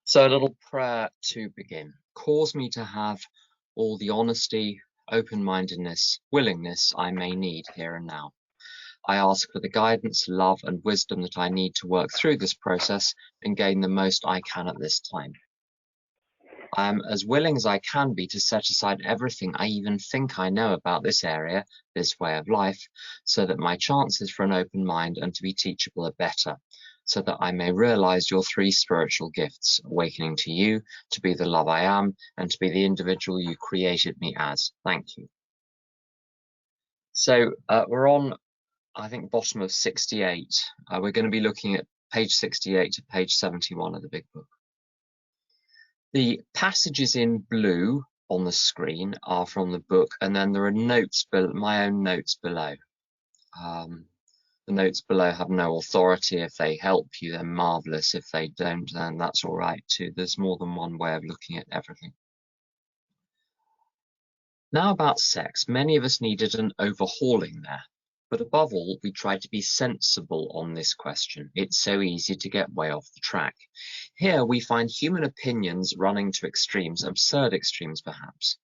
So a little prayer to begin. Cause me to have all the honesty, open-mindedness, willingness I may need here and now. I ask for the guidance, love, and wisdom that I need to work through this process and gain the most I can at this time. I am as willing as I can be to set aside everything I even think I know about this area, this way of life, so that my chances for an open mind and to be teachable are better, so that I may realize your three spiritual gifts, awakening to you, to be the love I am, and to be the individual you created me as. Thank you. So we're on, I think, bottom of 68. We're going to be looking at page 68 to page 71 of the big book. The passages in blue on the screen are from the book, and then there are notes, my own notes below. The notes below have no authority. If they help you, then marvelous. If they don't, then that's all right too. There's more than one way of looking at everything. Now about sex, many of us needed an overhauling there. But above all, we try to be sensible on this question. It's so easy to get way off the track. Here we find human opinions running to extremes, absurd extremes perhaps.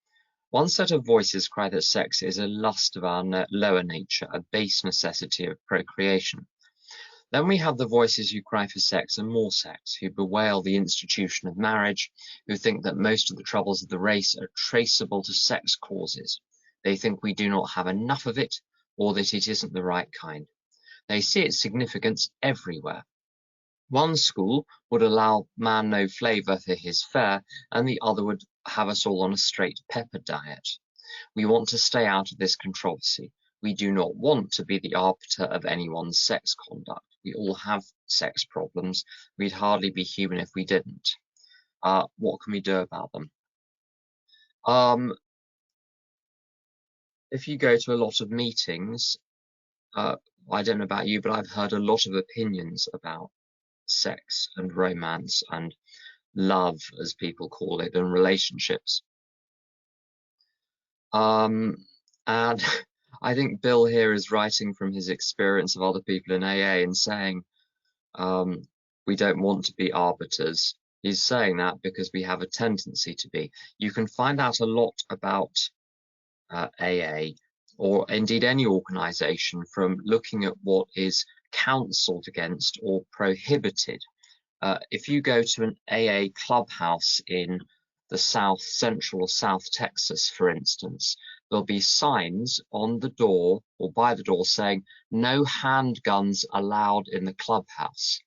One set of voices cry that sex is a lust of our lower nature, a base necessity of procreation. Then we have the voices who cry for sex and more sex, who bewail the institution of marriage, who think that most of the troubles of the race are traceable to sex causes. They think we do not have enough of it, or that it isn't the right kind. They see its significance everywhere. One school would allow man no flavour for his fare, and the other would have us all on a straight pepper diet. We want to stay out of this controversy. We do not want to be the arbiter of anyone's sex conduct. We all have sex problems. We'd hardly be human if we didn't. What can we do about them? If you go to a lot of meetings, I don't know about you, but I've heard a lot of opinions about sex and romance and love, as people call it, and relationships. And I think Bill here is writing from his experience of other people in AA and saying, we don't want to be arbiters. He's saying that because we have a tendency to be. You can find out a lot about AA, or indeed any organization, from looking at what is counseled against or prohibited. If you go to an AA clubhouse in the South Central or South Texas, for instance, there'll be signs on the door or by the door saying no handguns allowed in the clubhouse.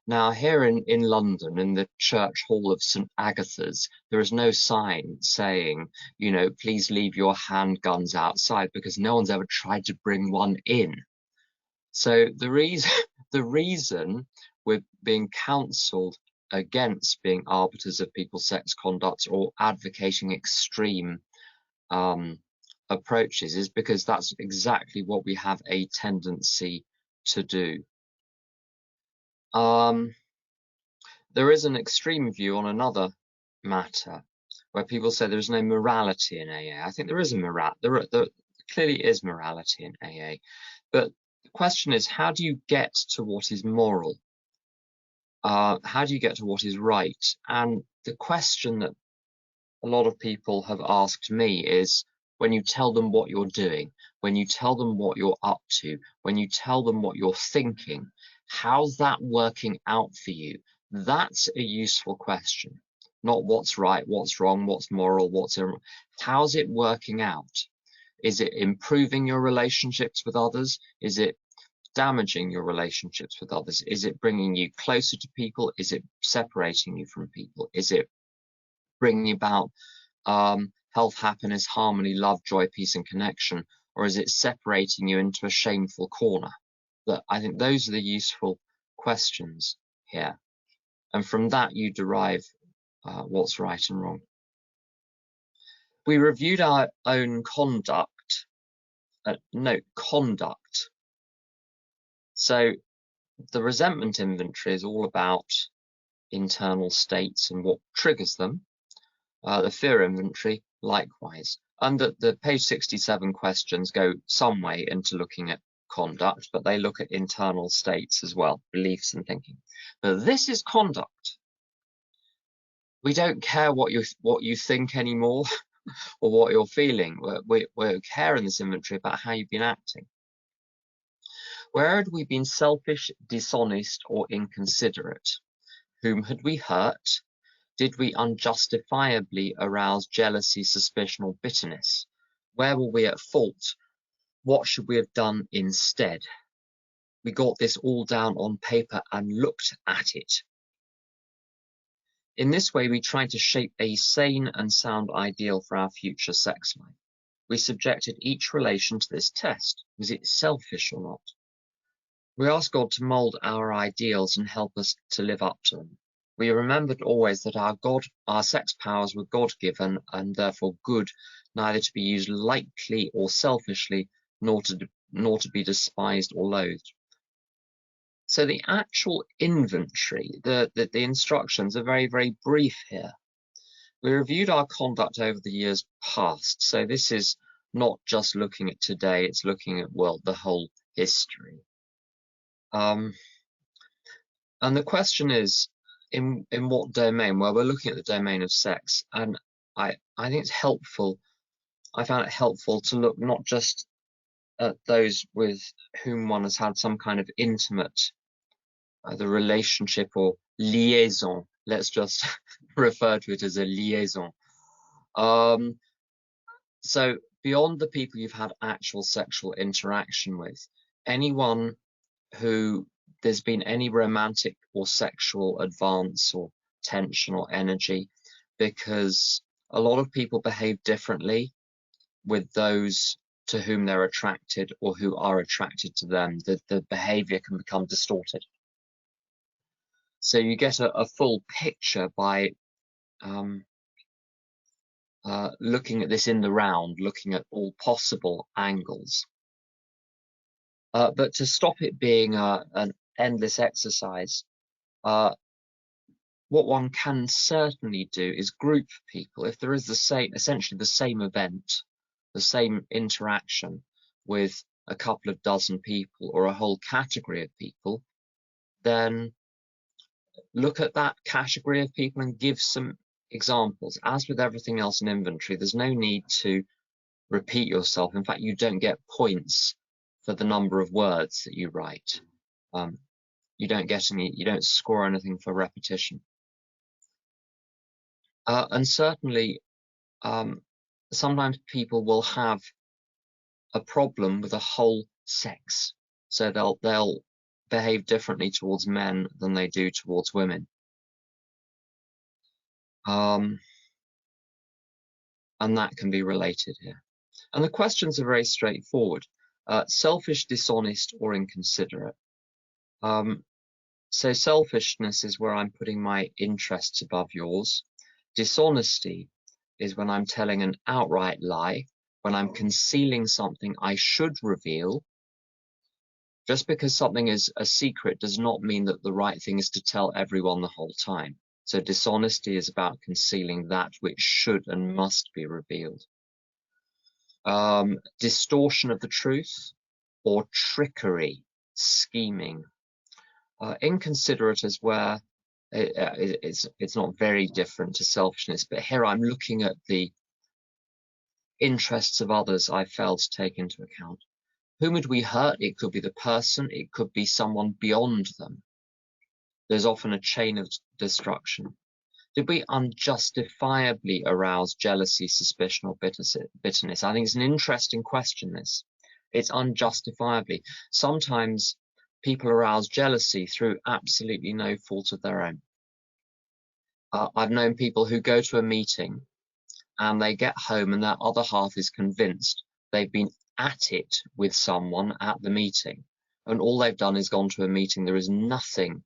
Now here in London, in the Church Hall of St. Agatha's, there is no sign saying, you know, please leave your handguns outside, because no one's ever tried to bring one in. So the reason we're being counselled against being arbiters of people's sex conduct or advocating extreme approaches is because that's exactly what we have a tendency to do. There is an extreme view on another matter where people say there's no morality in AA. I think there is there clearly is morality in AA, but the question is, how do you get to what is moral? How do you get to what is right? And the question that a lot of people have asked me is, when you tell them what you're doing, when you tell them what you're up to, when you tell them what you're thinking, how's that working out for you? That's a useful question. Not what's right, what's wrong, what's moral, how's it working out? Is it improving your relationships with others? Is it damaging your relationships with others? Is it bringing you closer to people? Is it separating you from people? Is it bringing about health, happiness, harmony, love, joy, peace, and connection? Or is it separating you into a shameful corner? That I think those are the useful questions here. And from that, you derive what's right and wrong. We reviewed our own conduct. Note, conduct. So the resentment inventory is all about internal states and what triggers them. The fear inventory, likewise. And the page 67 questions go some way into looking at conduct, but they look at internal states as well, beliefs and thinking. But this is conduct. We don't care what you think anymore or what you're feeling. We care in this inventory about how you've been acting. Where had we been selfish, dishonest, or inconsiderate? Whom had we hurt? Did we unjustifiably arouse jealousy, suspicion, or bitterness? Where were we at fault? What should we have done instead? We got this all down on paper and looked at it. In this way, we tried to shape a sane and sound ideal for our future sex life. We subjected each relation to this test. Was it selfish or not? We asked God to mold our ideals and help us to live up to them. We remembered always that our sex powers were God-given and therefore good, neither to be used lightly or selfishly, nor to be despised or loathed. So the actual inventory, the instructions are very, very brief here. We reviewed our conduct over the years past. So this is not just looking at today, it's looking at, well, the whole history. And the question is, in what domain? Well, we're looking at the domain of sex, and I think it's helpful. I found it helpful to look not just at those with whom one has had some kind of intimate, the relationship or liaison. Let's just refer to it as a liaison. So beyond the people you've had actual sexual interaction with, anyone who there's been any romantic or sexual advance or tension or energy, because a lot of people behave differently with those to whom they're attracted or who are attracted to them. The behavior can become distorted. So you get a full picture by looking at this in the round, looking at all possible angles. But to stop it being an endless exercise, what one can certainly do is group people. If there is essentially the same event, the same interaction with a couple of dozen people or a whole category of people, then look at that category of people and give some examples. As with everything else in inventory, there's no need to repeat yourself. In fact, you don't get points for the number of words that you write. You don't score anything for repetition. And certainly, sometimes people will have a problem with a whole sex. So they'll behave differently towards men than they do towards women. And that can be related here. And the questions are very straightforward. Selfish, dishonest, or inconsiderate. So selfishness is where I'm putting my interests above yours. Dishonesty is when I'm telling an outright lie, when I'm concealing something I should reveal. Just because something is a secret does not mean that the right thing is to tell everyone the whole time. So dishonesty is about concealing that which should and must be revealed. Distortion of the truth or trickery, scheming. Inconsiderate is where it's not very different to selfishness, but here I'm looking at the interests of others I failed to take into account. Whom would we hurt? It could be the person, it could be someone beyond them. There's often a chain of destruction. Did we unjustifiably arouse jealousy, suspicion, or bitterness? I think it's an interesting question, this. It's unjustifiably. Sometimes people arouse jealousy through absolutely no fault of their own. I've known people who go to a meeting and they get home and their other half is convinced they've been at it with someone at the meeting, and all they've done is gone to a meeting. There is nothing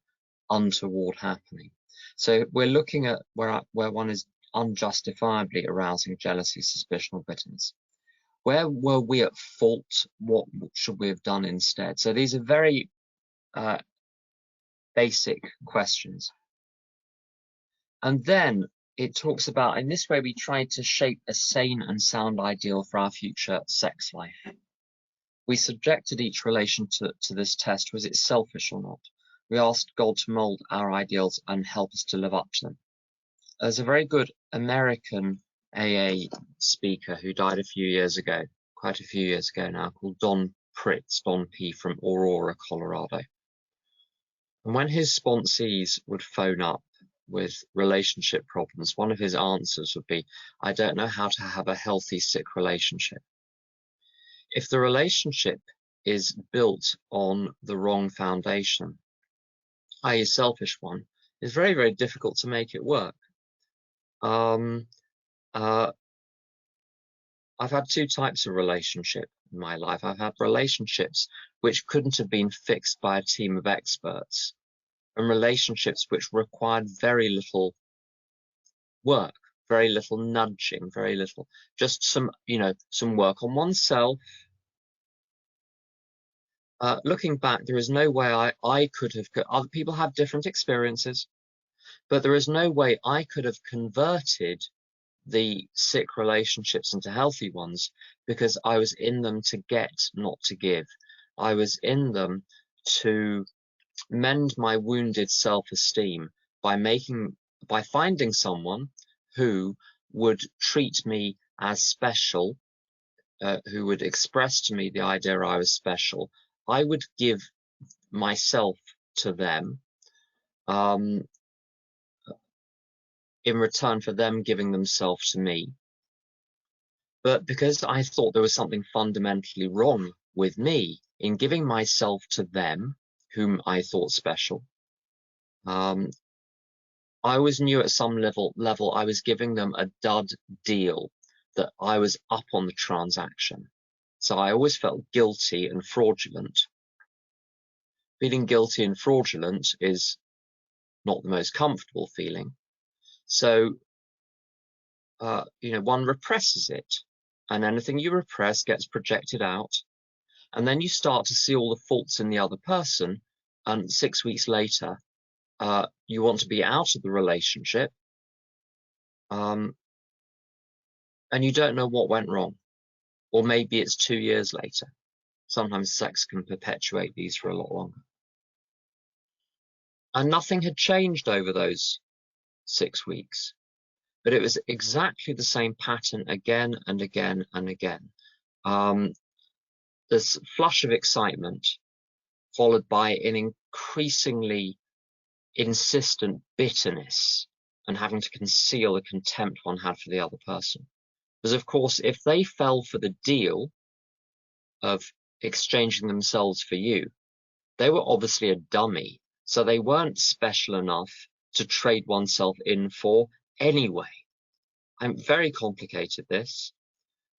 untoward happening. So we're looking at where one is unjustifiably arousing jealousy, suspicion, or bitterness. Where were we at fault? What should we have done instead? So these are very basic questions. And then it talks about, in this way, we tried to shape a sane and sound ideal for our future sex life. We subjected each relation to this test. Was it selfish or not? We asked God to mold our ideals and help us to live up to them. There's a very good American AA speaker who died a few years ago, quite a few years ago now, called Don P. from Aurora, Colorado. And when his sponsees would phone up with relationship problems, one of his answers would be, I don't know how to have a healthy, sick relationship. If the relationship is built on the wrong foundation, i.e. a selfish one, it's very, very difficult to make it work. I've had two types of relationship in my life. I've had relationships which couldn't have been fixed by a team of experts, and relationships which required very little work, very little nudging, very little, just some work on oneself. Looking back, there is no way I could have, other people have different experiences, but there is no way I could have converted the sick relationships into healthy ones, because I was in them to get, not to give. I was in them to mend my wounded self-esteem by finding someone who would treat me as special, who would express to me the idea I was special. I would give myself to them, in return for them giving themselves to me. But because I thought there was something fundamentally wrong with me in giving myself to them, whom I thought special, I always knew at some level I was giving them a dud deal, that I was up on the transaction. So I always felt guilty and fraudulent. Feeling guilty and fraudulent is not the most comfortable feeling. So, one represses it, and anything you repress gets projected out. And then you start to see all the faults in the other person. And 6 weeks later, you want to be out of the relationship. And you don't know what went wrong. Or maybe it's 2 years later. Sometimes sex can perpetuate these for a lot longer. And nothing had changed over those 6 weeks. But it was exactly the same pattern again and again and again. This flush of excitement followed by an increasingly insistent bitterness and having to conceal the contempt one had for the other person. Because of course, if they fell for the deal of exchanging themselves for you, they were obviously a dummy. So they weren't special enough to trade oneself in for anyway. I'm very complicated this,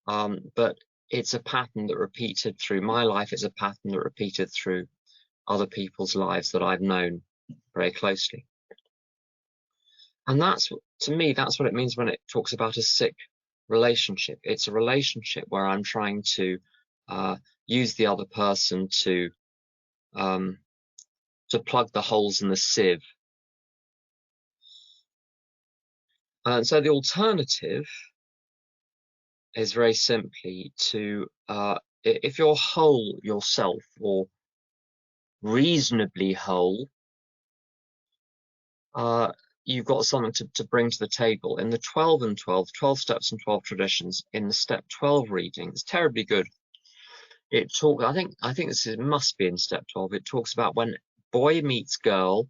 but it's a pattern that repeated through my life. It's a pattern that repeated through other people's lives that I've known very closely. And that's, to me, that's what it means when it talks about a sick relationship. It's a relationship where I'm trying to use the other person to plug the holes in the sieve. And so the alternative is very simply to, if you're whole yourself, or reasonably whole, you've got something to bring to the table. In the 12 and 12 steps and 12 traditions, in the step 12 reading, it's terribly good. It talks, I think this must be in step 12. It talks about when boy meets girl,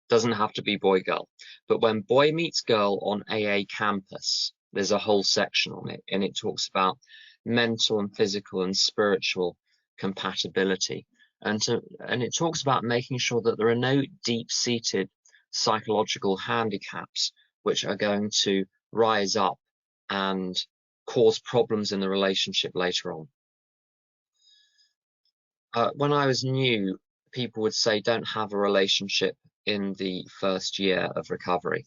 doesn't have to be boy girl, but when boy meets girl on AA campus, there's a whole section on it, and it talks about mental and physical and spiritual compatibility. And it talks about making sure that there are no deep-seated psychological handicaps which are going to rise up and cause problems in the relationship later on. When I was new, people would say, don't have a relationship in the first year of recovery.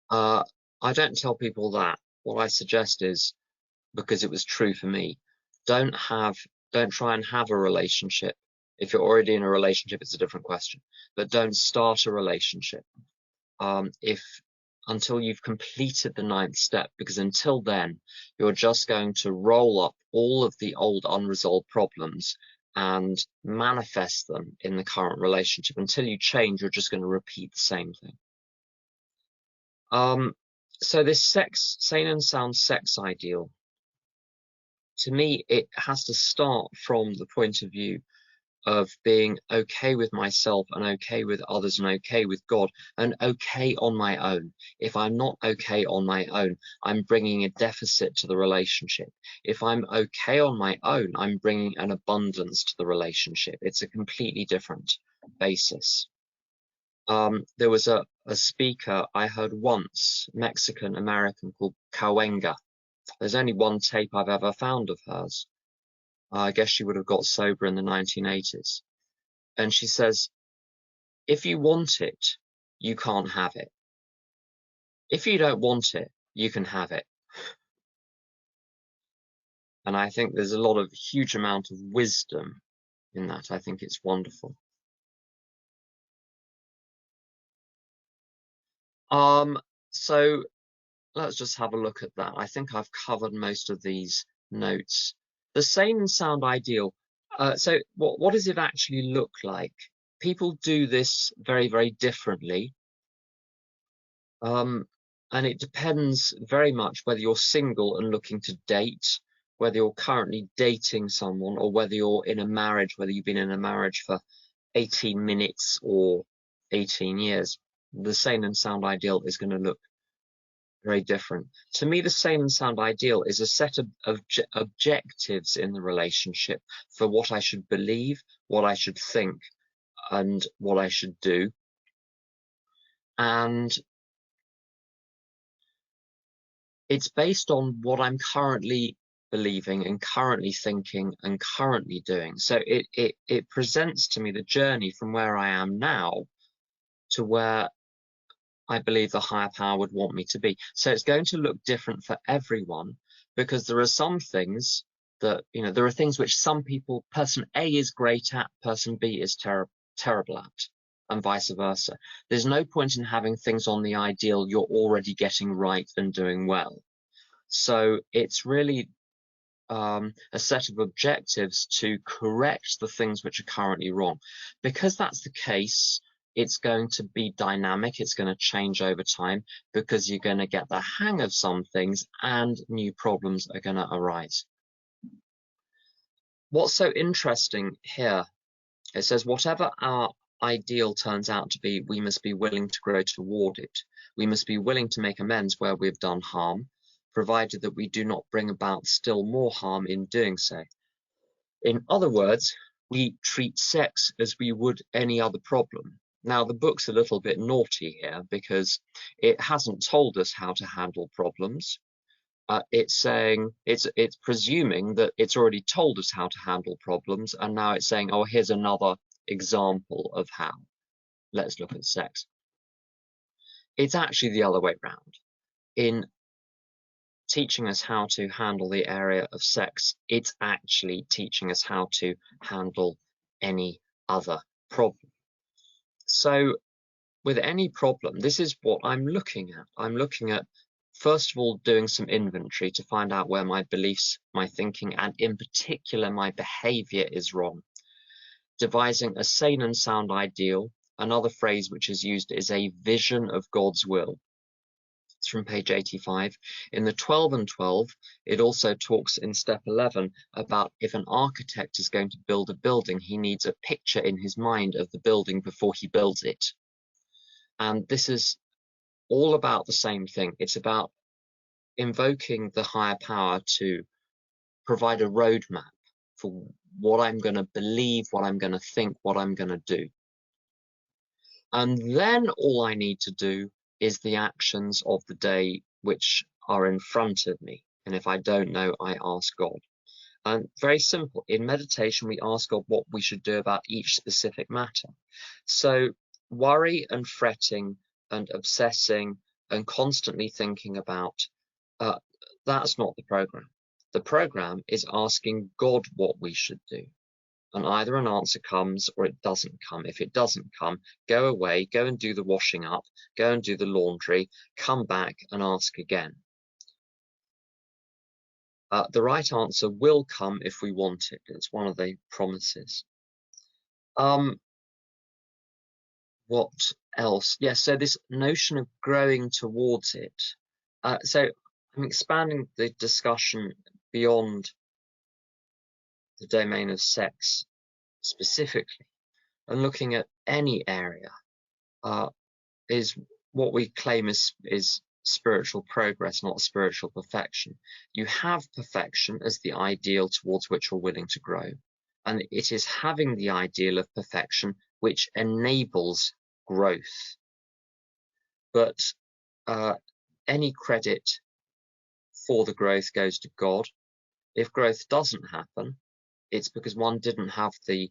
I don't tell people that. What I suggest is, because it was true for me, don't try and have a relationship. If you're already in a relationship, it's a different question, but don't start a relationship until you've completed the 9th step, because until then, you're just going to roll up all of the old unresolved problems and manifest them in the current relationship. Until you change, you're just going to repeat the same thing. So this sane and sound sex ideal, to me, it has to start from the point of view of being okay with myself and okay with others and okay with God and okay on my own. If I'm not okay on my own, I'm bringing a deficit to the relationship. If I'm okay on my own, I'm bringing an abundance to the relationship. It's a completely different basis. There was a speaker I heard once, Mexican American, called Cahuenga. There's only one tape I've ever found of hers. I guess she would have got sober in the 1980s. And she says, if you want it, you can't have it. If you don't want it, you can have it. And I think there's a lot of huge amount of wisdom in that. I think it's wonderful. So let's just have a look at that. I think I've covered most of these notes. The sane and sound ideal. So what does it actually look like? People do this very, very differently. And it depends very much whether you're single and looking to date, whether you're currently dating someone, or whether you're in a marriage, whether you've been in a marriage for 18 minutes or 18 years. The sane and sound ideal is going to look very different. To me, the sane and sound ideal is a set of objectives in the relationship for what I should believe, what I should think, and what I should do. And it's based on what I'm currently believing and currently thinking and currently doing. So it presents to me the journey from where I am now to where I believe the higher power would want me to be. So it's going to look different for everyone, because there are some things that, there are things which some people, person A is great at, person B is terrible at, and vice versa. There's no point in having things on the ideal you're already getting right and doing well. So it's really a set of objectives to correct the things which are currently wrong. Because that's the case, it's going to be dynamic, it's going to change over time, because you're going to get the hang of some things and new problems are going to arise. What's so interesting here, it says, whatever our ideal turns out to be, we must be willing to grow toward it. We must be willing to make amends where we've done harm, provided that we do not bring about still more harm in doing so. In other words, we treat sex as we would any other problem. Now, the book's a little bit naughty here because it hasn't told us how to handle problems. It's presuming that it's already told us how to handle problems, and now it's saying, oh, here's another example of how. Let's look at sex. It's actually the other way around. In teaching us how to handle the area of sex, it's actually teaching us how to handle any other problem. So with any problem, this is what I'm looking at. I'm looking at, first of all, doing some inventory to find out where my beliefs, my thinking, and in particular, my behavior is wrong. Devising a sane and sound ideal. Another phrase which is used is a vision of God's will. It's from page 85. In the 12 and 12, it also talks in step 11 about if an architect is going to build a building, he needs a picture in his mind of the building before he builds it. And this is all about the same thing. It's about invoking the higher power to provide a roadmap for what I'm going to believe, what I'm going to think, what I'm going to do. And then all I need to do is the actions of the day which are in front of me. And if I don't know, I ask God. And very simple. In meditation, we ask God what we should do about each specific matter. So worry and fretting and obsessing and constantly thinking about, that's not the program. The program is asking God what we should do. And either an answer comes or it doesn't come. If it doesn't come, go away, go and do the washing up, go and do the laundry, come back and ask again. The right answer will come if we want it. It's one of the promises. what else? Yes, so this notion of growing towards it. So I'm expanding the discussion beyond the domain of sex specifically, and looking at any area is what we claim is spiritual progress, not spiritual perfection. You have perfection as the ideal towards which you're willing to grow, and it is having the ideal of perfection which enables growth. But any credit for the growth goes to God. If growth doesn't happen, it's because one didn't have the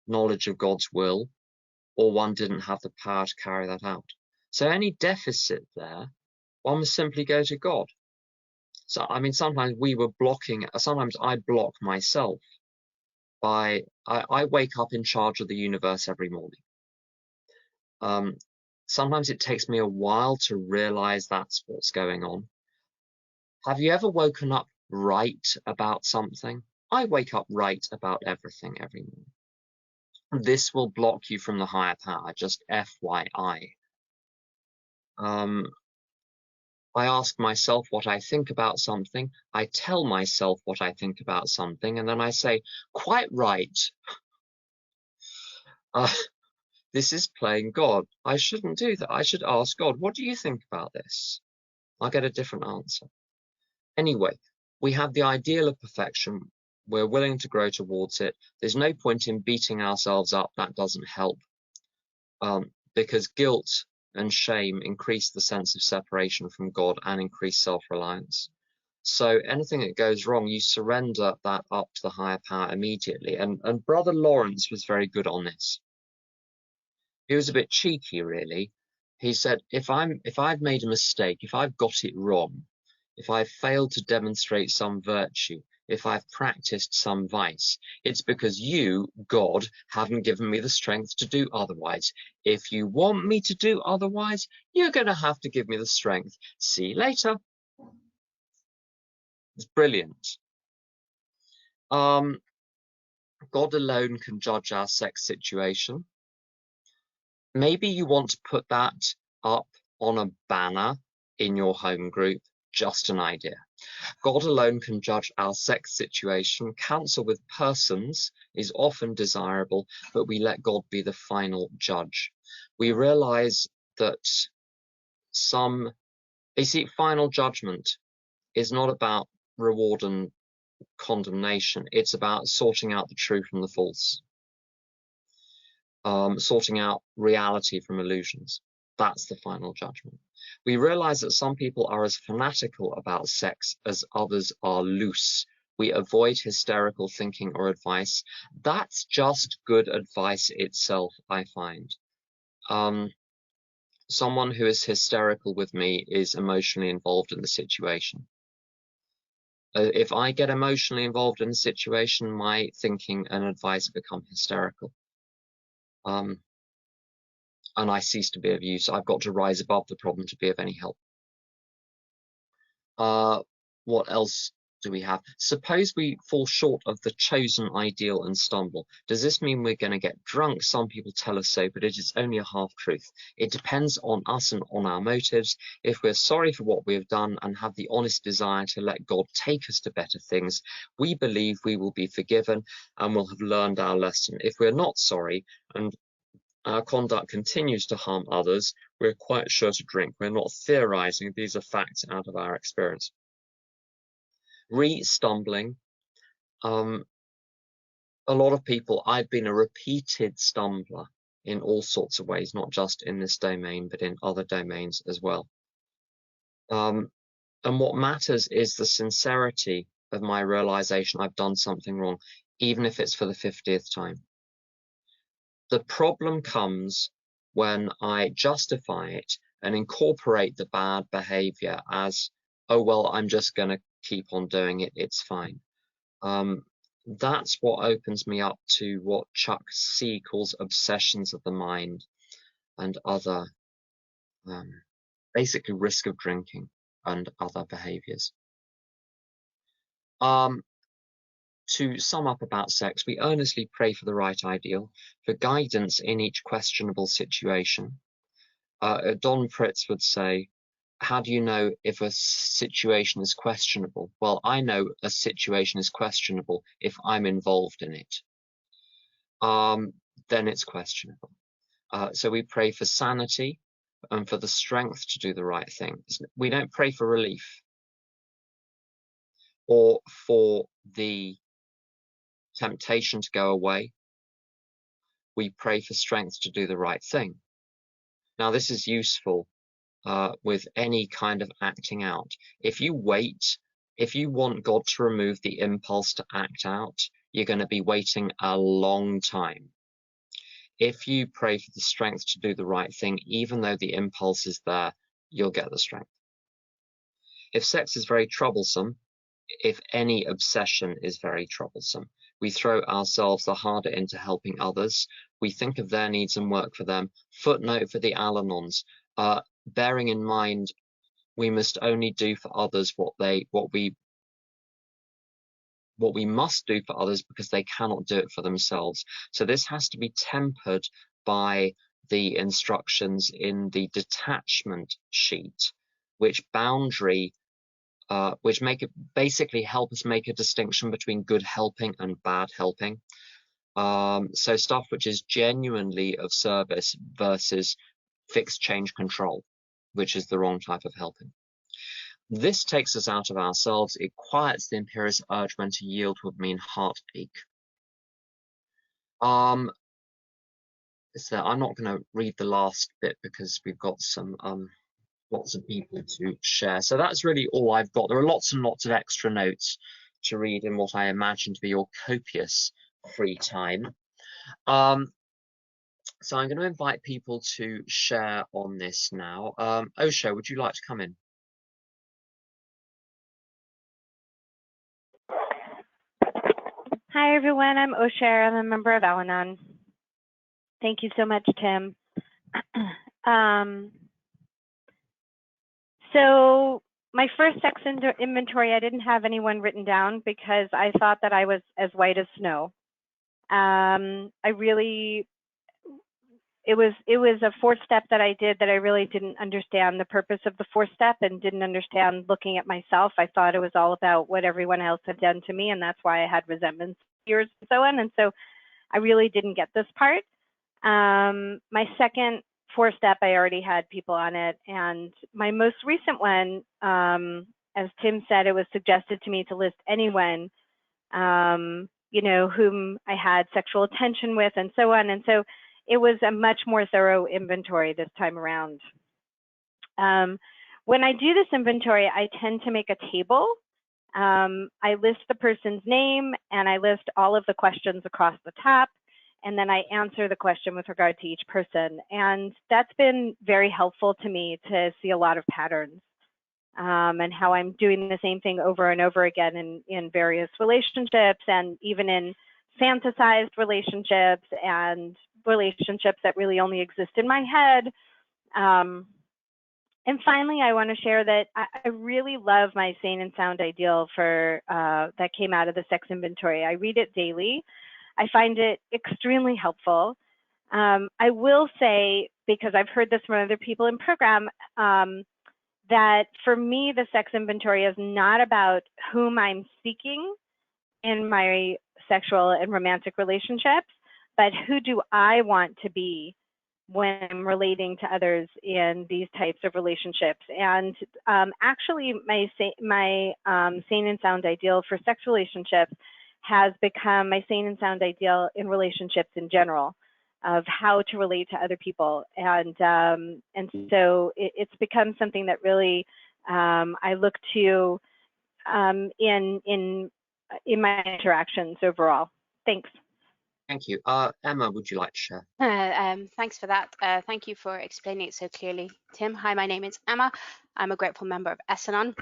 knowledge of God's will, or one didn't have the power to carry that out. So any deficit there, one must simply go to God. So, I mean, sometimes I block myself by, I wake up in charge of the universe every morning. Sometimes it takes me a while to realize that's what's going on. Have you ever woken up right about something? I wake up right about everything every morning. This will block you from the higher power, just FYI. I ask myself what I think about something, I tell myself what I think about something, and then I say, quite right. This is playing God. I shouldn't do that. I should ask God, what do you think about this? I'll get a different answer. Anyway, we have the ideal of perfection. We're willing to grow towards it. There's no point in beating ourselves up. That doesn't help, because guilt and shame increase the sense of separation from God and increase self-reliance. So anything that goes wrong, you surrender that up to the higher power immediately. And Brother Lawrence was very good on this. He was a bit cheeky, really. He said, if I've made a mistake, if I've got it wrong, if I've failed to demonstrate some virtue, if I've practiced some vice, it's because you, God, haven't given me the strength to do otherwise. If you want me to do otherwise, you're going to have to give me the strength. See you later. It's brilliant. God alone can judge our sex situation. Maybe you want to put that up on a banner in your home group. Just an idea. God alone can judge our sex situation. Counsel with persons is often desirable, but we let God be the final judge. We realize that final judgment is not about reward and condemnation. It's about sorting out the true from the false, sorting out reality from illusions. That's the final judgment. We realize that some people are as fanatical about sex as others are loose. We avoid hysterical thinking or advice. That's just good advice itself, I find. Someone who is hysterical with me is emotionally involved in the situation. If I get emotionally involved in the situation, my thinking and advice become hysterical. And I cease to be of use. I've got to rise above the problem to be of any help. What else do we have? Suppose we fall short of the chosen ideal and stumble. Does this mean we're going to get drunk? Some people tell us so, but it is only a half truth. It depends on us and on our motives. If we're sorry for what we have done and have the honest desire to let God take us to better things, we believe we will be forgiven and will have learned our lesson. If we're not sorry and our conduct continues to harm others, we're quite sure to drink. We're not theorizing. These are facts out of our experience. Stumbling. A lot of people, I've been a repeated stumbler in all sorts of ways, not just in this domain, but in other domains as well. And what matters is the sincerity of my realization I've done something wrong, even if it's for the 50th time. The problem comes when I justify it and incorporate the bad behavior as, oh, well, I'm just going to keep on doing it. It's fine. That's what opens me up to what Chuck C calls obsessions of the mind and other, basically risk of drinking and other behaviors. to sum up about sex, we earnestly pray for the right ideal, for guidance in each questionable situation. Don Fritz would say, how do you know if a situation is questionable? Well, I know a situation is questionable if I'm involved in it. Then it's questionable. So we pray for sanity and for the strength to do the right thing. We don't pray for relief or for the temptation to go away. We pray for strength to do the right thing. Now, this is useful with any kind of acting out. If you wait, if you want God to remove the impulse to act out, you're going to be waiting a long time. If you pray for the strength to do the right thing, even though the impulse is there, you'll get the strength. If sex is very troublesome, if any obsession is very troublesome, we throw ourselves the harder into helping others. We think of their needs and work for them. Footnote for the Al-Anons, bearing in mind we must only do for others what we must do for others because they cannot do it for themselves. So this has to be tempered by the instructions in the detachment sheet, which basically help us make a distinction between good helping and bad helping. So stuff which is genuinely of service versus fixed change control, which is the wrong type of helping. This takes us out of ourselves. It quiets the imperious urge when to yield would mean heartache. So I'm not going to read the last bit because we've got some lots of people to share. So that's really all I've got. There are lots and lots of extra notes to read in what I imagine to be your copious free time. So I'm going to invite people to share on this now. Osho, would you like to come in? Hi, everyone. I'm Osho. I'm a member of Al-Anon. Thank you so much, Tim. So my first sex inventory, I didn't have anyone written down because I thought that I was as white as snow. It was a fourth step that I did that I really didn't understand the purpose of the fourth step and didn't understand looking at myself. I thought it was all about what everyone else had done to me, and that's why I had resentment, fears, and so on. And so I really didn't get this part. My second fourth step, I already had people on it. And my most recent one, as Tim said, it was suggested to me to list anyone, whom I had sexual attention with and so on. And so it was a much more thorough inventory this time around. When I do this inventory, I tend to make a table. I list the person's name and I list all of the questions across the top, and then I answer the question with regard to each person. And that's been very helpful to me to see a lot of patterns and how I'm doing the same thing over and over again in various relationships and even in fantasized relationships and relationships that really only exist in my head. And finally, I want to share that I really love my sane and sound ideal for that came out of the sex inventory. I read it daily. I find it extremely helpful. I will say, because I've heard this from other people in program, that for me, the sex inventory is not about whom I'm seeking in my sexual and romantic relationships, but who do I want to be when I'm relating to others in these types of relationships. And actually, my sane and sound ideal for sex relationships has become my sane and sound ideal in relationships in general, of how to relate to other people. And so it's become something that really I look to in my interactions overall. Thanks. Thank you. Emma, would you like to share? Thanks for that. Thank you for explaining it so clearly, Tim. Hi, my name is Emma. I'm a grateful member of S-Anon.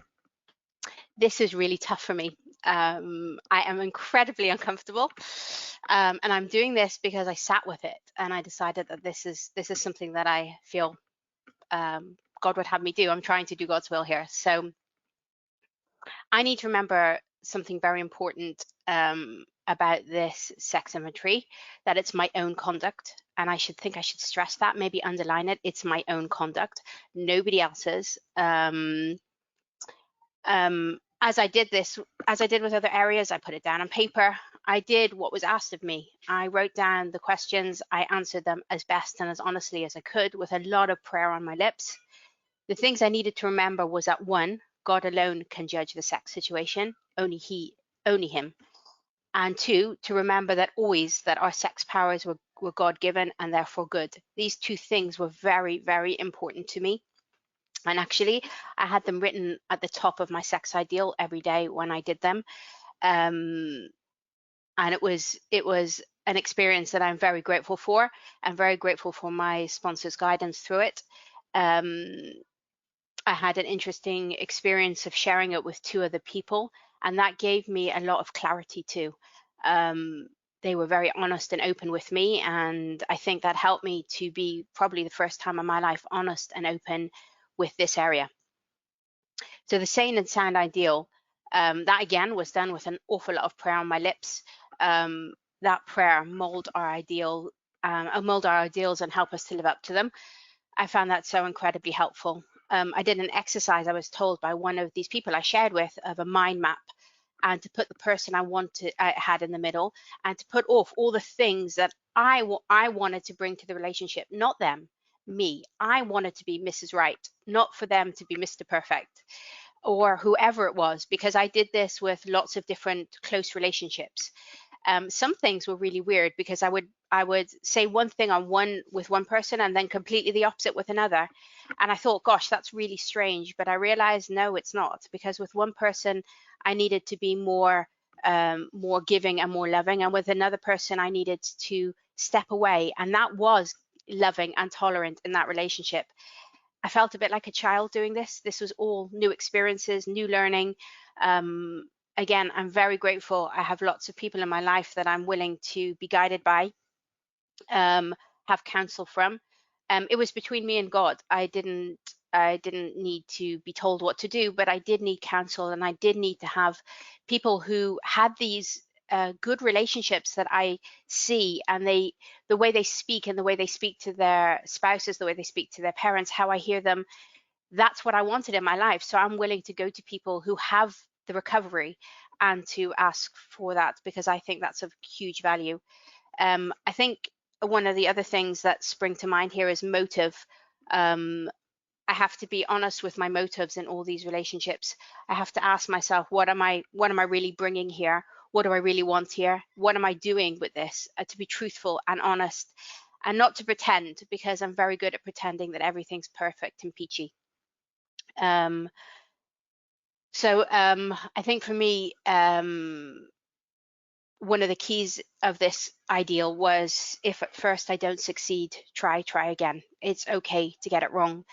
This is really tough for me. I am incredibly uncomfortable, and I'm doing this because I sat with it and I decided that this is something that I feel God would have me do. I'm trying to do God's will here. So I need to remember something very important about this sex inventory, that it's my own conduct. And I should stress that, maybe underline it. It's my own conduct, nobody else's. As I did with other areas, I put it down on paper. I did what was asked of me. I wrote down the questions. I answered them as best and as honestly as I could, with a lot of prayer on my lips. The things I needed to remember was that 1, God alone can judge the sex situation, only him. And 2, to remember that always that our sex powers were God-given and therefore good. These 2 things were very, very important to me. And actually, I had them written at the top of my sex ideal every day when I did them. And it was an experience that I'm very grateful for, and very grateful for my sponsor's guidance through it. I had an interesting experience of sharing it with 2 other people, and that gave me a lot of clarity too. They were very honest and open with me, and I think that helped me to be probably the first time in my life honest and open with this area. So the sane and sound ideal, that again was done with an awful lot of prayer on my lips. That prayer mold our ideals and help us to live up to them. I found that so incredibly helpful. I did an exercise, I was told by one of these people I shared with, of a mind map, and to put the person I had in the middle, and to put off all the things that I wanted to bring to the relationship, not them, me. I wanted to be Mrs. Right, not for them to be Mr. Perfect or whoever it was, because I did this with lots of different close relationships. Some things were really weird, because I would say one thing with one person and then completely the opposite with another. And I thought, gosh, that's really strange. But I realized, no, it's not, because with one person, I needed to be more giving and more loving. And with another person, I needed to step away. And that was loving and tolerant in that relationship. I felt a bit like a child doing this. This was all new experiences, new learning. Again, I'm very grateful. I have lots of people in my life that I'm willing to be guided by, have counsel from. It was between me and God. I didn't need to be told what to do, but I did need counsel, and I did need to have people who had these good relationships that I see, and the way they speak, and the way they speak to their spouses, the way they speak to their parents, how I hear them. That's what I wanted in my life. So I'm willing to go to people who have the recovery and to ask for that, because I think that's of huge value. I think one of the other things that spring to mind here is motive. I have to be honest with my motives in all these relationships. I have to ask myself, what am I really bringing here? What do I really want here? What am I doing with this? To be truthful and honest, and not to pretend, because I'm very good at pretending that everything's perfect and peachy. So I think for me, one of the keys of this ideal was, if at first I don't succeed, try again. It's okay to get it wrong.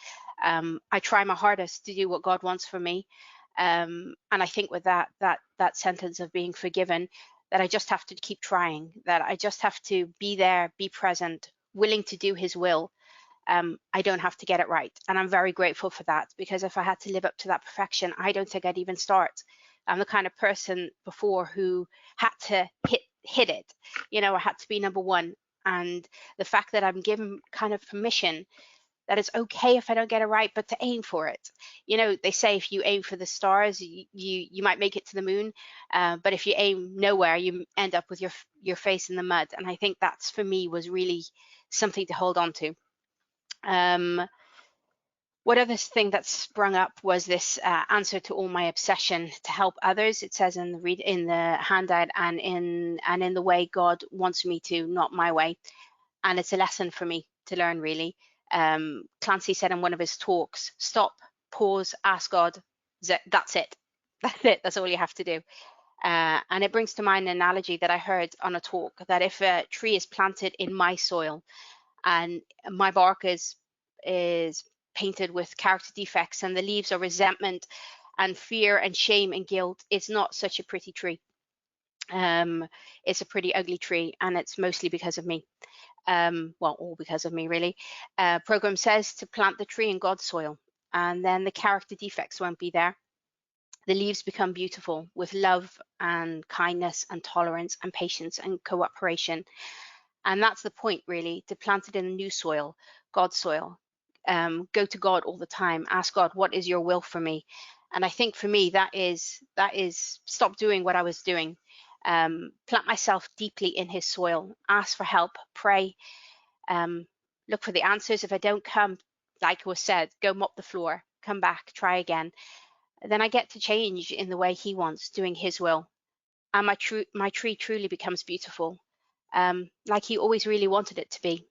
I try my hardest to do what God wants for me. And I think with that sentence of being forgiven, that I just have to keep trying, that I just have to be there, be present, willing to do his will. I don't have to get it right. And I'm very grateful for that, because if I had to live up to that perfection, I don't think I'd even start. I'm the kind of person before who had to hit it. I had to be number one. And the fact that I'm given kind of permission that it's okay if I don't get it right, but to aim for it. They say if you aim for the stars, you might make it to the moon. But if you aim nowhere, you end up with your face in the mud. And I think that's, for me, was really something to hold on to. What other thing that sprung up was this answer to all my obsession to help others. It says in the handout, and in the way God wants me to, not my way. And it's a lesson for me to learn, really. Clancy said in one of his talks, stop, pause, ask God. That's it. That's it. That's all you have to do. And it brings to mind an analogy that I heard on a talk, that if a tree is planted in my soil and my bark is painted with character defects, and the leaves are resentment and fear and shame and guilt, it's not such a pretty tree. It's a pretty ugly tree, and it's mostly because of me. All because of me, really. Program says to plant the tree in God's soil, and then the character defects won't be there. the leaves become beautiful with love and kindness and tolerance and patience and cooperation. And that's the point, really, to plant it in a new soil, God's soil. Go to God all the time. Ask God, what is your will for me? And I think for me, that is stop doing what I was doing. Plant myself deeply in his soil, ask for help, pray, look for the answers. If I don't come, like was said, go mop the floor, come back, try again. Then I get to change in the way he wants, doing his will. And my tree truly becomes beautiful, like he always really wanted it to be.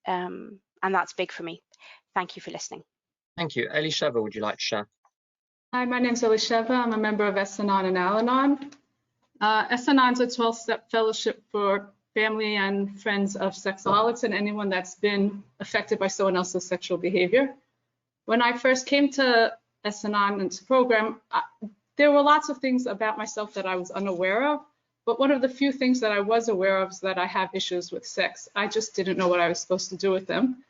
And that's big for me. Thank you for listening. Thank you. Elisheva, would you like to share? Hi, my name's Elisheva. I'm a member of S-Anon and Al-Anon. S-Anon is a 12-step fellowship for family and friends of sexaholics and anyone that's been affected by someone else's sexual behavior. When I first came to S-Anon's program, there were lots of things about myself that I was unaware of, but one of the few things that I was aware of is that I have issues with sex. I just didn't know what I was supposed to do with them.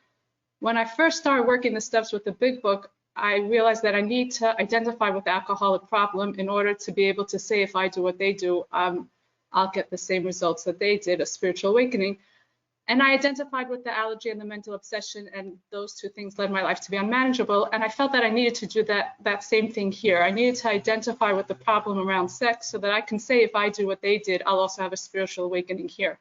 When I first started working the steps with the Big Book, I realized that I need to identify with the alcoholic problem in order to be able to say if I do what they do, I'll get the same results that they did, a spiritual awakening. And I identified with the allergy and the mental obsession, and those two things led my life to be unmanageable. And I felt that I needed to do that same thing here. I needed to identify with the problem around sex so that I can say if I do what they did, I'll also have a spiritual awakening here.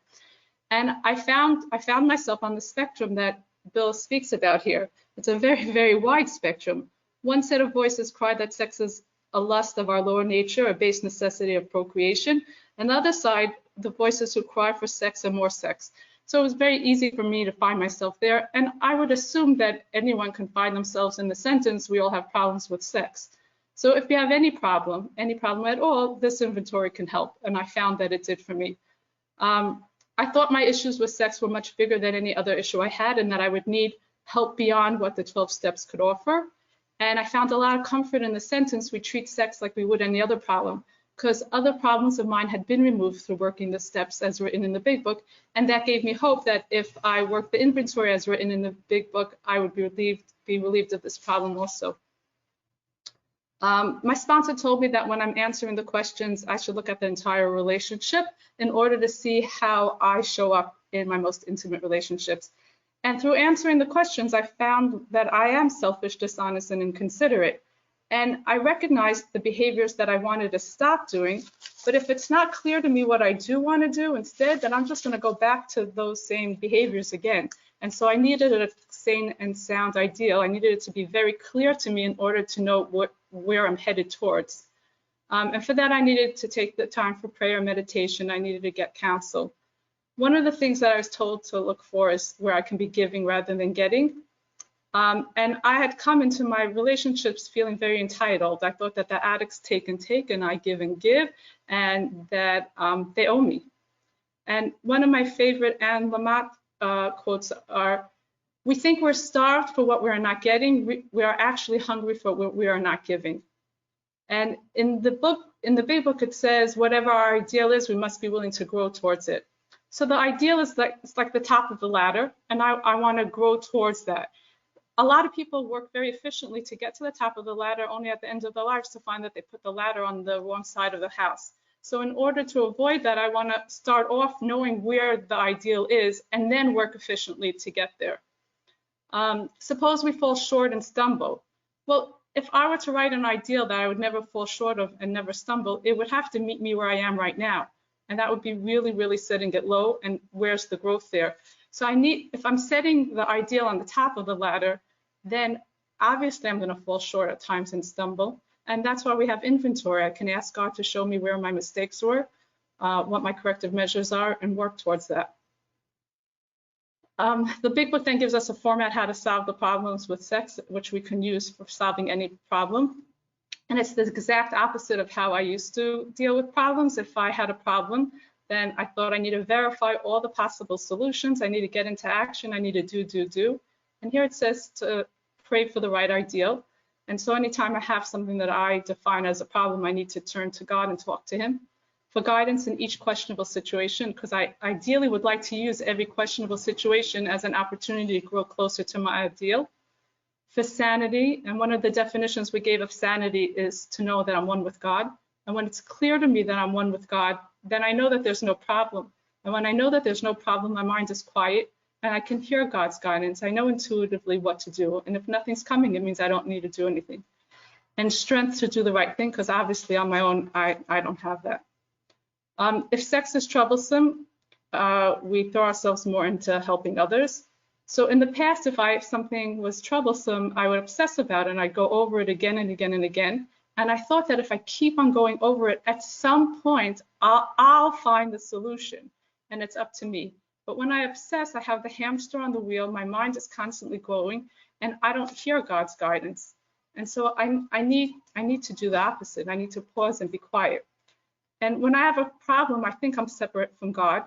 And I found myself on the spectrum that Bill speaks about here. It's a very, very wide spectrum. One set of voices cry that sex is a lust of our lower nature, a base necessity of procreation. And the other side, the voices who cry for sex and more sex. So it was very easy for me to find myself there. And I would assume that anyone can find themselves in the sentence, we all have problems with sex. So if you have any problem at all, this inventory can help. And I found that it did for me. I thought my issues with sex were much bigger than any other issue I had, and that I would need help beyond what the 12 steps could offer. And I found a lot of comfort in the sentence, we treat sex like we would any other problem, because other problems of mine had been removed through working the steps as written in the Big Book. And that gave me hope that if I worked the inventory as written in the Big Book, I would be relieved of this problem also. My sponsor told me that when I'm answering the questions, I should look at the entire relationship in order to see how I show up in my most intimate relationships. And through answering the questions, I found that I am selfish, dishonest, and inconsiderate. And I recognized the behaviors that I wanted to stop doing. But if it's not clear to me what I do want to do instead, then I'm just going to go back to those same behaviors again. And so I needed a sane and sound ideal. I needed it to be very clear to me in order to know where I'm headed towards. And for that, I needed to take the time for prayer, meditation. I needed to get counsel. One of the things that I was told to look for is where I can be giving rather than getting. And I had come into my relationships feeling very entitled. I thought that the addicts take and take, and I give and give, and that they owe me. And one of my favorite Anne Lamott quotes are, we think we're starved for what we are not getting. We are actually hungry for what we are not giving. And in the Big Book, it says, whatever our ideal is, we must be willing to grow towards it. So the ideal is it's like the top of the ladder, and I want to grow towards that. A lot of people work very efficiently to get to the top of the ladder, only at the end of their lives to find that they put the ladder on the wrong side of the house. So in order to avoid that, I want to start off knowing where the ideal is and then work efficiently to get there. Suppose we fall short and stumble. Well, if I were to write an ideal that I would never fall short of and never stumble, it would have to meet me where I am right now. And that would be really, really setting it low. And where's the growth there? So if I'm setting the ideal on the top of the ladder, then obviously I'm going to fall short at times and stumble. And that's why we have inventory. I can ask God to show me where my mistakes were, what my corrective measures are, and work towards that. The Big Book then gives us a format how to solve the problems with sex, which we can use for solving any problem. And it's the exact opposite of how I used to deal with problems. If I had a problem, then I thought I need to verify all the possible solutions. I need to get into action. I need to do. And here it says to pray for the right ideal. And so anytime I have something that I define as a problem, I need to turn to God and talk to him for guidance in each questionable situation, because I ideally would like to use every questionable situation as an opportunity to grow closer to my ideal. for sanity, and one of the definitions we gave of sanity is to know that I'm one with God. And when it's clear to me that I'm one with God, then I know that there's no problem. And when I know that there's no problem, my mind is quiet and I can hear God's guidance. I know intuitively what to do. And if nothing's coming, it means I don't need to do anything. And strength to do the right thing, because obviously on my own, I don't have that. If sex is troublesome, we throw ourselves more into helping others. So in the past, if something was troublesome, I would obsess about it and I'd go over it again and again and again. And I thought that if I keep on going over it, at some point, I'll find the solution and it's up to me. But when I obsess, I have the hamster on the wheel, my mind is constantly going and I don't hear God's guidance. And so I need to do the opposite. I need to pause and be quiet. And when I have a problem, I think I'm separate from God.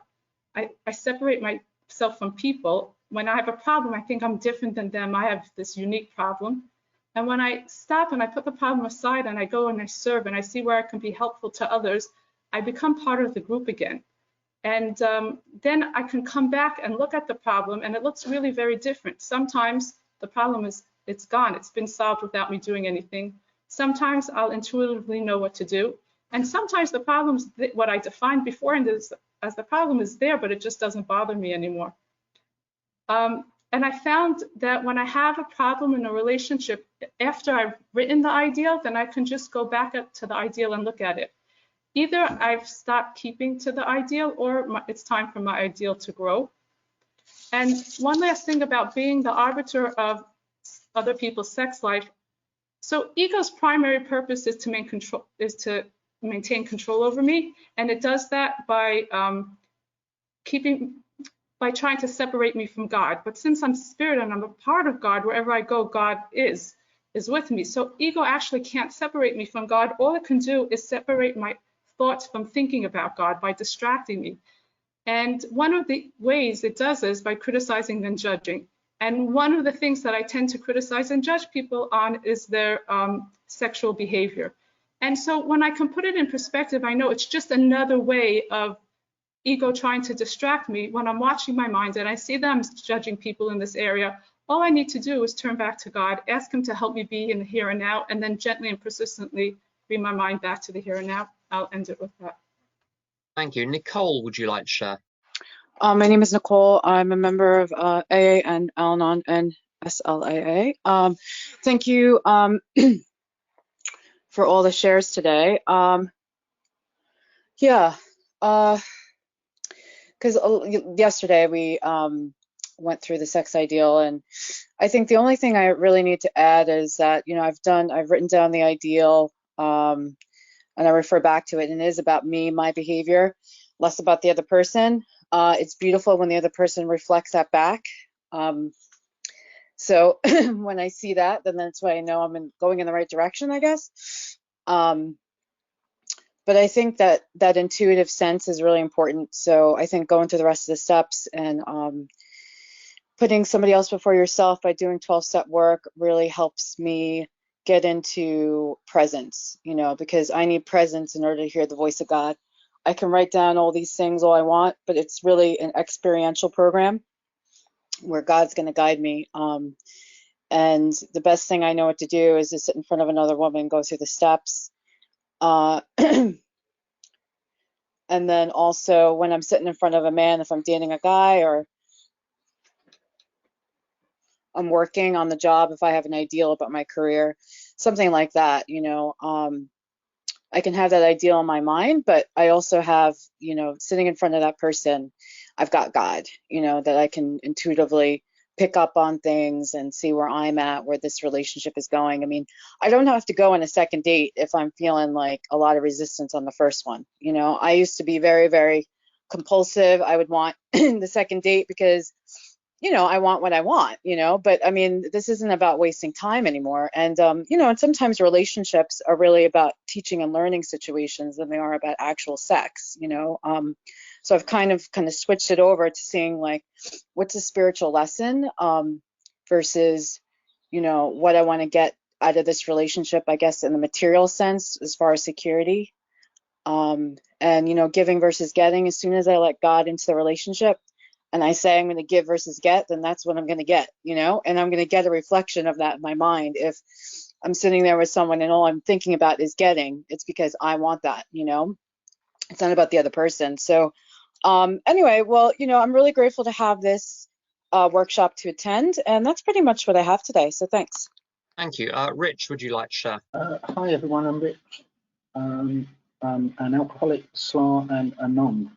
I separate myself from people. When I have a problem, I think I'm different than them. I have this unique problem. And when I stop and I put the problem aside and I go and I serve and I see where I can be helpful to others, I become part of the group again. And then I can come back and look at the problem and it looks really very different. Sometimes the problem it's gone. It's been solved without me doing anything. Sometimes I'll intuitively know what to do. And sometimes the problem's what I defined before as the problem is there, but it just doesn't bother me anymore. And I found that when I have a problem in a relationship, after I've written the ideal, then I can just go back up to the ideal and look at it. Either I've stopped keeping to the ideal or it's time for my ideal to grow. And one last thing about being the arbiter of other people's sex life. So ego's primary purpose is to maintain control over me. And it does that by trying to separate me from God. But since I'm spirit and I'm a part of God, wherever I go, God is with me. So ego actually can't separate me from God. All it can do is separate my thoughts from thinking about God by distracting me. And one of the ways it does is by criticizing and judging. And one of the things that I tend to criticize and judge people on is their sexual behavior. And so when I can put it in perspective, I know it's just another way of ego trying to distract me. When I'm watching my mind and I see them judging people in this area, all I need to do is turn back to God, ask him to help me be in the here and now, and then gently and persistently bring my mind back to the here and now. I'll end it with that. Thank you. Nicole, would you like to share? My name is Nicole. I'm a member of AA and Al-Anon and S-Anons. Thank you for all the shares today. Yeah, because yesterday we went through the sex ideal, and I think the only thing I really need to add is that, you know, I've written down the ideal, and I refer back to it, and it is about me, my behavior, less about the other person. It's beautiful when the other person reflects that back. So when I see that, then that's why I know I'm going in the right direction, I guess. But I think that intuitive sense is really important. So I think going through the rest of the steps and putting somebody else before yourself by doing 12-step work really helps me get into presence, you know, because I need presence in order to hear the voice of God. I can write down all these things all I want, but it's really an experiential program where God's going to guide me. And the best thing I know what to do is to sit in front of another woman, go through the steps. And then also when I'm sitting in front of a man, if I'm dating a guy or I'm working on the job, if I have an ideal about my career, something like that, you know, I can have that ideal in my mind, but I also have, you know, sitting in front of that person, I've got God, you know, that I can intuitively pick up on things and see where I'm at, where this relationship is going. I mean, I don't have to go on a second date if I'm feeling like a lot of resistance on the first one. You know, I used to be very, very compulsive. I would want the second date because, you know, I want what I want, you know, but I mean, this isn't about wasting time anymore. And, you know, and sometimes relationships are really about teaching and learning situations than they are about actual sex, you know. So I've kind of switched it over to seeing like, what's a spiritual lesson versus, you know, what I want to get out of this relationship, I guess, in the material sense, as far as security. And, you know, giving versus getting. As soon as I let God into the relationship, and I say I'm going to give versus get, then that's what I'm going to get, you know, and I'm going to get a reflection of that in my mind. If I'm sitting there with someone and all I'm thinking about is getting, it's because I want that, you know, it's not about the other person. So anyway, well, you know, I'm really grateful to have this workshop to attend, and that's pretty much what I have today. So thanks. Thank you. Rich, would you like to share? Hi everyone, I'm Rich. I'm an alcoholic, SLA and Anon.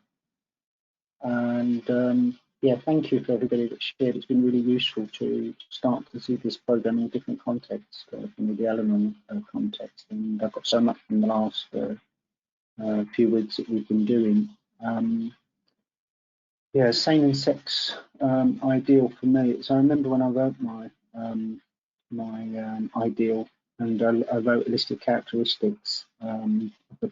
And yeah, thank you for everybody that shared. It's been really useful to start to see this program in different contexts, from the Al-Anon context. And I've got so much from the last few weeks that we've been doing. Yeah, sane and sex ideal for me. So I remember when I wrote my ideal, and I wrote a list of characteristics of the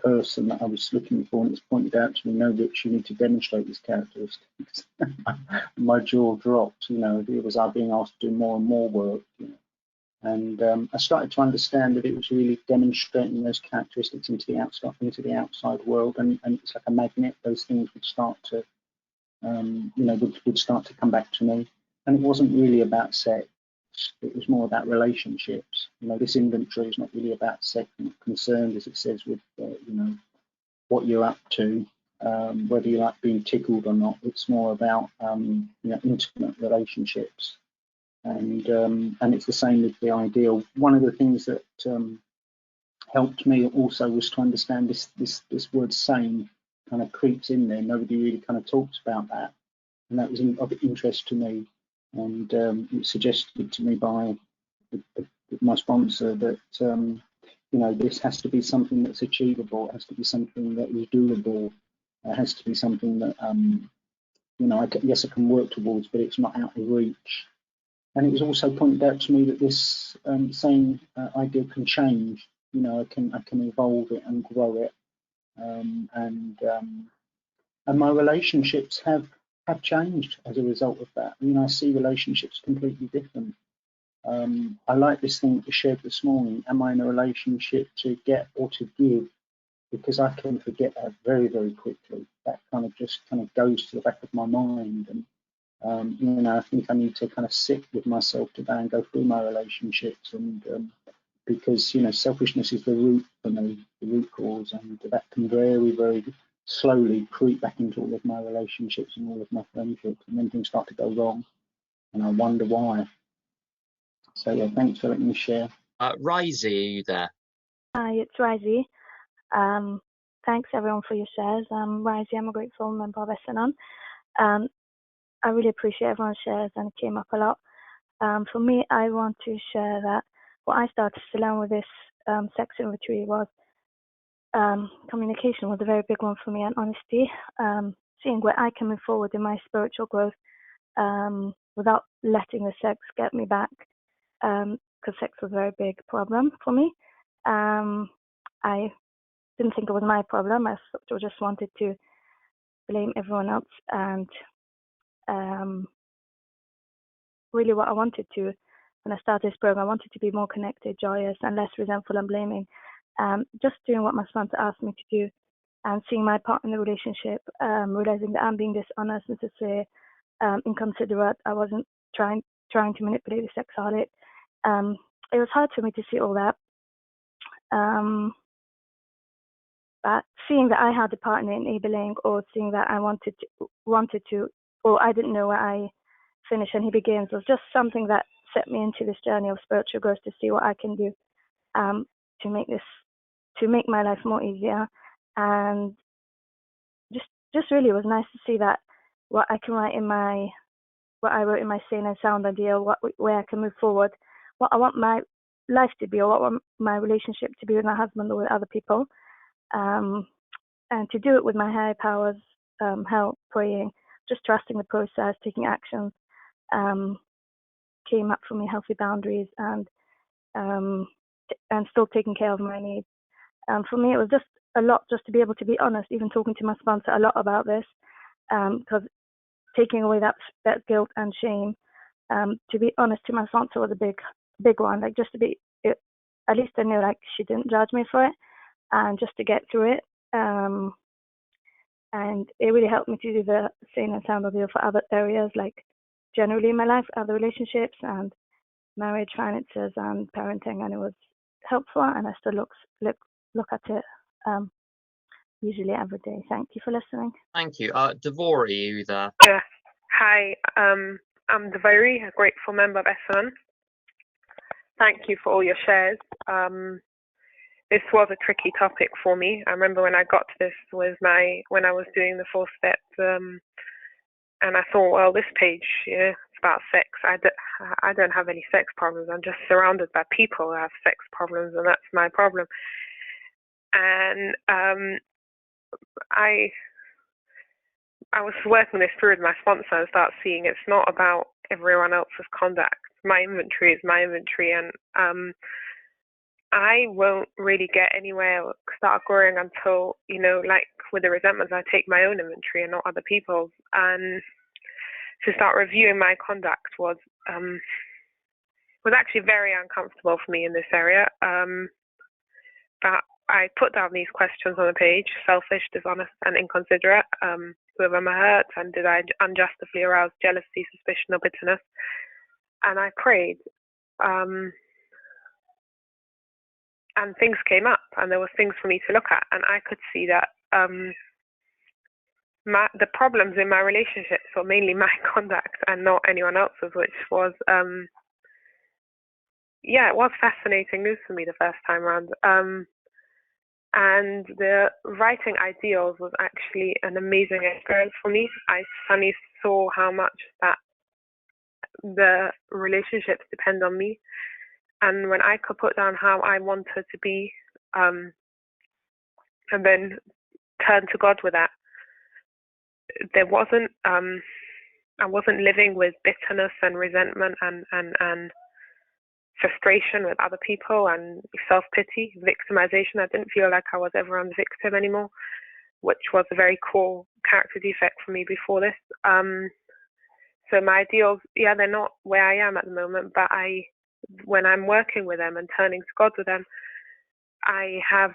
person that I was looking for, and it's pointed out to me, no, Rich, you need to demonstrate these characteristics. My jaw dropped, you know, it was I being asked to do more and more work, you know. And I started to understand that it was really demonstrating those characteristics into the outside world, and it's like a magnet. Those things would start to, you know, would start to come back to me. And it wasn't really about sex. It was more about relationships. You know, this inventory is not really about sex. I'm not concerned, as it says, with you know, what you're up to, whether you like being tickled or not. It's more about you know, intimate relationships. And it's the same with the ideal. One of the things that helped me also was to understand this word sane kind of creeps in there. Nobody really kind of talks about that, and that was of interest to me. And it was suggested to me by my sponsor that you know, this has to be something that's achievable. It has to be something that is doable. It has to be something that you know, yes, I can work towards, but it's not out of reach. And it was also pointed out to me that this same idea can change. You know, I can evolve it and grow it, and my relationships have changed as a result of that. You know, I see relationships completely different. I like this thing that was shared this morning. Am I in a relationship to get or to give? Because I can forget that very, very quickly. That kind of just kind of goes to the back of my mind. And you know, I think I need to kind of sit with myself today and go through my relationships, and because, you know, selfishness is the root for me, the root cause, and that can very, very slowly creep back into all of my relationships and all of my friendships, and then things start to go wrong, and I wonder why. So yeah, thanks for letting me share. Risey, are you there? Hi, it's Risey. Thanks everyone for your shares. I'm Risey, I'm a grateful member of S-Anon. I really appreciate everyone's shares, and it came up a lot. For me, I want to share that what I started to learn with this sex inventory was communication was a very big one for me, and honesty. Seeing where I can move forward in my spiritual growth without letting the sex get me back, because sex was a very big problem for me. I didn't think it was my problem. I just wanted to blame everyone else, and really what I wanted to, when I started this program, I wanted to be more connected, joyous, and less resentful and blaming. Just doing what my sponsor asked me to do, and seeing my part in the relationship, realizing that I'm being dishonest, insincere, inconsiderate. I wasn't trying to manipulate the sexaholic. It was hard for me to see all that. But seeing that I had a part in enabling, or seeing that I wanted to, or I didn't know where I finish and he begins, was just something that set me into this journey of spiritual growth, to see what I can do to make my life more easier. And just really it was nice to see that what I can write in what I wrote in my sane and sound ideal, where I can move forward, what I want my life to be, or what I want my relationship to be with my husband or with other people. And to do it with my higher powers, help, praying, just trusting the process, taking actions, came up for me healthy boundaries, and still taking care of my needs. For me, it was just a lot just to be able to be honest, even talking to my sponsor a lot about this, because taking away that guilt and shame, to be honest to my sponsor was a big one. Like, just to be, at least I knew like she didn't judge me for it, and just to get through it. and it really helped me to do the sane and sound ideal for other areas, like generally in my life, other relationships and marriage, finances, and parenting, and it was helpful, and I still look at it usually every day. Thank you for listening. Thank you. Devori, are you there? Yeah. Hi, I'm Devori, a grateful member of S-Anon. Thank you for all your shares. This was a tricky topic for me. I remember when I got to this when I was doing the 4 steps, and I thought, well, this page, yeah, it's about sex. I don't have any sex problems. I'm just surrounded by people who have sex problems, and that's my problem. And I was working this through with my sponsor and start seeing it's not about everyone else's conduct. My inventory is my inventory, and I won't really get anywhere or start growing until, like with the resentments, I take my own inventory and not other people's. And to start reviewing my conduct was actually very uncomfortable for me in this area. But I put down these questions on the page: selfish, dishonest, and inconsiderate. Who have I hurt, and did I unjustly arouse jealousy, suspicion, or bitterness? And I prayed. And things came up, and there were things for me to look at, and I could see that the problems in my relationships were mainly my conduct and not anyone else's, which was, it was fascinating news for me the first time around. And the writing ideals was actually an amazing experience for me. I suddenly saw how much that the relationships depend on me. And when I could put down how I wanted to be, and then turn to God with that, there wasn't, I wasn't living with bitterness and resentment and frustration with other people and self-pity, victimization. I didn't feel like I was everyone's victim anymore, which was a very cool character defect for me before this. So my ideals, they're not where I am at the moment, but when I'm working with them and turning to God with them, I have,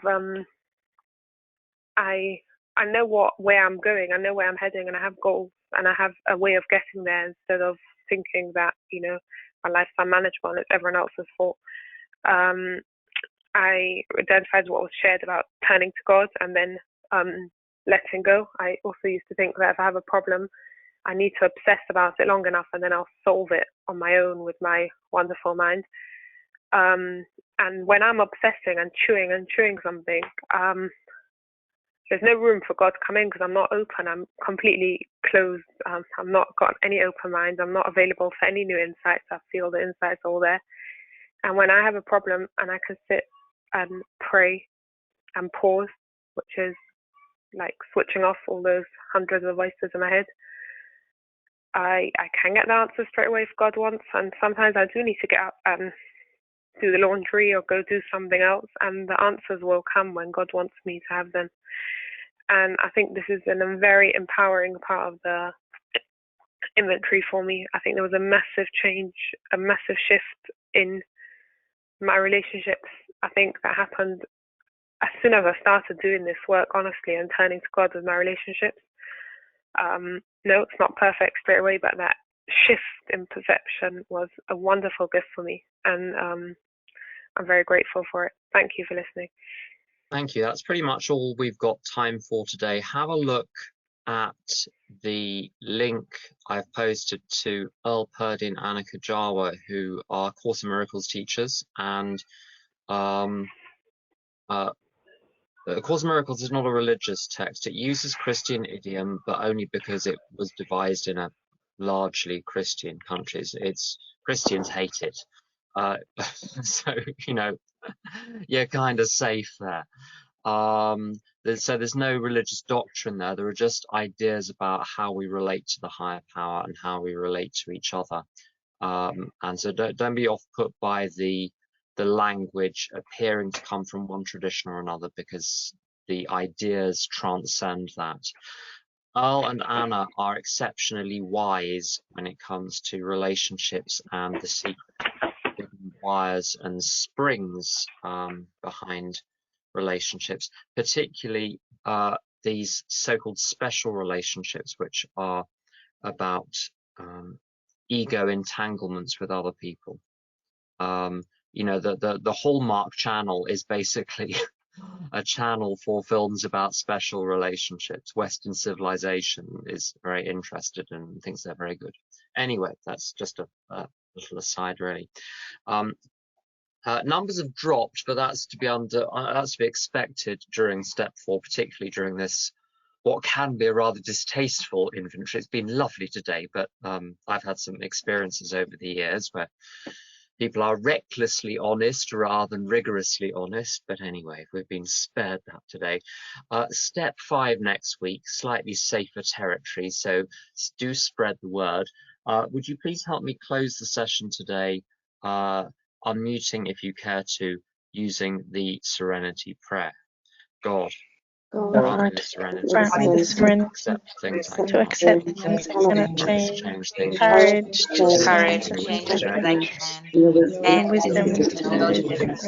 I know where I'm going, I know where I'm heading, and I have goals, and I have a way of getting there instead of thinking that, my life's unmanageable and it's everyone else's fault. I identified what was shared about turning to God and then letting go. I also used to think that if I have a problem, I need to obsess about it long enough and then I'll solve it on my own with my wonderful mind. And when I'm obsessing and chewing something, there's no room for God to come in because I'm not open. I'm completely closed. I'm not got any open mind. I'm not available for any new insights. I feel the insights all there. And when I have a problem and I can sit and pray and pause, which is like switching off all those hundreds of voices in my head, I can get the answers straight away if God wants. And sometimes I do need to get up and do the laundry or go do something else, and the answers will come when God wants me to have them. And I think this is a very empowering part of the inventory for me. I think there was a massive change, a massive shift in my relationships. I think that happened as soon as I started doing this work, honestly, and turning to God with my relationships. No, it's not perfect straight away, but that shift in perception was a wonderful gift for me, and I'm very grateful for it. Thank you for listening. Thank you. That's pretty much all we've got time for today. Have a look at the link I've posted to Earl Purdy and Anna Kajawa, who are Course in Miracles teachers. And Course in Miracles is not a religious text. It uses Christian idiom, but only because it was devised in a largely Christian countries. Christians hate it. So, you're kind of safe there. So there's no religious doctrine there. There are just ideas about how we relate to the higher power and how we relate to each other. And so don't be off-put by the language appearing to come from one tradition or another, because the ideas transcend that. Earl and Anna are exceptionally wise when it comes to relationships and the secret wires and springs behind relationships, particularly these so-called special relationships, which are about ego entanglements with other people. You know, the Hallmark Channel is basically a channel for films about special relationships. Western civilization is very interested and thinks they're very good. Anyway, that's just a little aside, really. Numbers have dropped, but that's to be expected during step 4, particularly during this what can be a rather distasteful inventory. It's been lovely today, but I've had some experiences over the years where people are recklessly honest rather than rigorously honest. But anyway, we've been spared that today. Step 5 next week, slightly safer territory, so do spread the word. Would you please help me close the session today, unmuting if you care to, using the Serenity Prayer. God, grant me the serenity to accept things I cannot change things, courage to change things, and wisdom to know the difference.